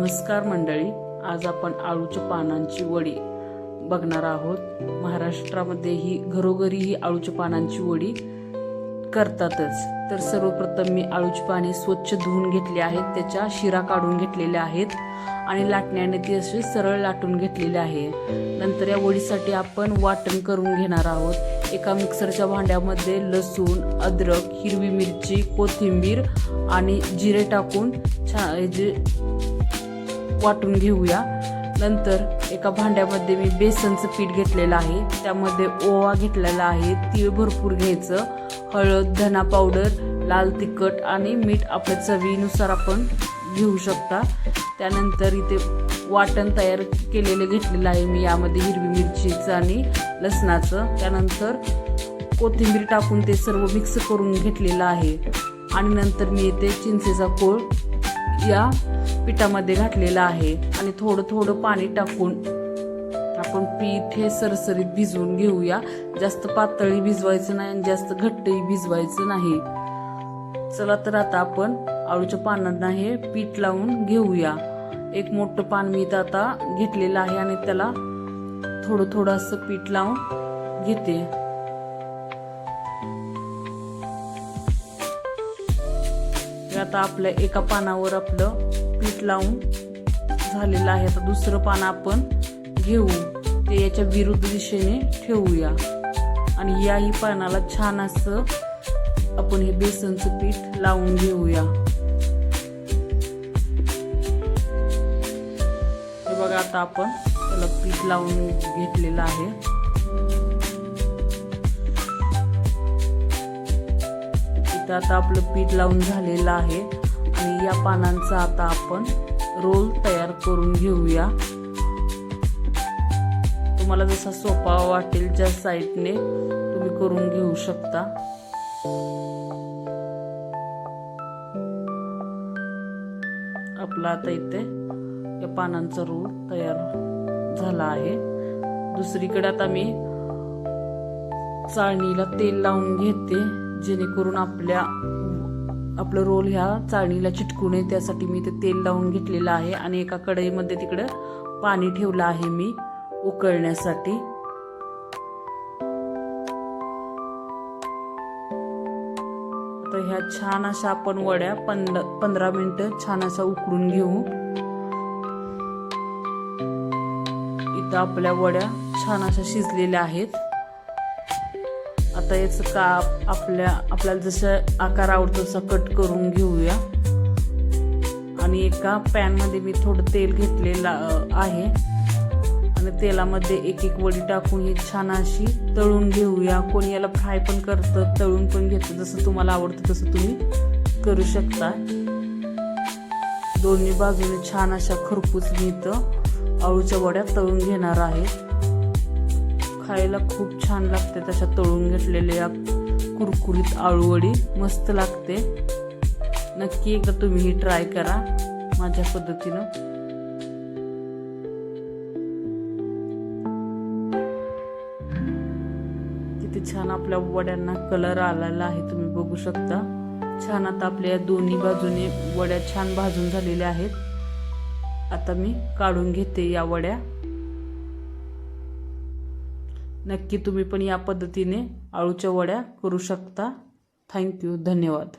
नमस्कार मंडळी, आज आपण आळूच्या पानांची वडी बघणार आहोत। महाराष्ट्रामध्ये ही घरोघरी ही आळूच्या पानांची वडी करतातच। तर सर्वप्रथम मी आळूची पाने स्वच्छ धुवून घेतली आहेत, त्याच्या शिरा काढून घेतलेल्या आहेत आणि लाटण्याने ती अशी सरळ लाटून घेतलेली आहे। नंतर या वडीसाठी आपण वाटण करून घेणार आहोत। एका मिक्सरच्या भांड्यामध्ये लसूण, अद्रक, हिरवी मिरची, कोथिंबीर आणि जिरे टाकून वाटून घेऊया। नंतर एका भांड्यामध्ये मी बेसनचं पीठ घेतलेलं आहे, त्यामध्ये ओवा घेतलेला आहे, तीळ भरपूर घ्यायचं, हळद, धना पावडर, लाल तिखट आणि मीठ आपल्या चवीनुसार आपण घेऊ शकता। त्यानंतर इथे वाटण तयार केलेलं घेतलेलं आहे मी, यामध्ये हिरवी मिरचीचं आणि लसणाचं, त्यानंतर कोथिंबीर टाकून ते सर्व मिक्स करून घेतलेलं आहे। आणि नंतर मी इथे चिंचेचा कोळ या पिठामध्ये घातलेला आहे आणि थोडं थोडं पाणी टाकून आपण पीठ हे सरसरीत भिजवून घेऊया। जास्त पातळी भिजवायचं नाही आणि जास्त घट्टही भिजवायचं नाही। चला तर आता आपण आळूच्या पानांना हे पीठ लावून घेऊया। एक मोठं पान मी इथं आता घेतलेलं आहे आणि त्याला थोडं थोडं असं पीठ लावून घेते। आता आपल्या एका पानावर आपलं पीठ लावून झालेलं आहे। आता दुसरं पान आपण घेऊ, ते याच्या विरुद्ध दिशेने ठेवूया आणि याही पानाला छान असं आपण हे बेसनचं पीठ लावून घेऊया। हे बघा, आता आपण त्याला पीठ लावून घेतलेलं आहे। इथं आता आपलं पीठ लावून झालेलं आहे आणि या पानांचा आता आपण रोल तयार करून घेऊया। तुम्हाला जसा सोपा वाटेल त्या साईडने तुम्ही करून घेऊ शकता। आपला आता इथे या पानांचा रोल तयार झाला आहे। दुसरीकडे आता मी चाळणीला तेल लावून घेते, जेणेकरून आपलं रोल ह्या चाळणीला चिटकू नये, त्यासाठी मी ते तेल लावून घेतलेलं आहे आणि एका कढईमध्ये तिकडे पाणी ठेवलं आहे मी उकळण्यासाठी। आता ह्या छान अशा आपण वड्या 15 मिनिटं छान अशा उकडून घेऊ। इथं आपल्या वड्या छान अशा शिजलेल्या आहेत। आता याचं काप आपल्याला जसं आकार आवडतो तसा कट करून घेऊया आणि एका पॅन मध्ये मी थोडं तेल घेतलेलं आहे आणि तेलामध्ये एक एक वडी टाकून ही छान अशी तळून घेऊया। कोणी याला फ्राय पण करतं, तळून पण घेतं, जसं तुम्हाला आवडतं तसं तुम्ही करू शकता। दोन्ही बाजूने छान अशा खरपूस मी इथं आळूच्या वड्या तळून घेणार आहे। खायला खूप छान लागते तशा तळून घेतलेल्या कुरकुरीत आळूवडी, मस्त लागते। नक्की एकदा तुम्ही ही ट्राय करा माझ्या पद्धतीनं। किती छान आपल्या वड्यांना कलर आलेला आहे, तुम्ही बघू शकता। छान आता आपल्या दोन्ही बाजूने वड्या छान भाजून झालेल्या आहेत। आता मी काढून घेते या वड्या। नक्की तुम्ही पण या पद्धतीने आळूच्या वड्या करू शकता। थँक्यू, धन्यवाद।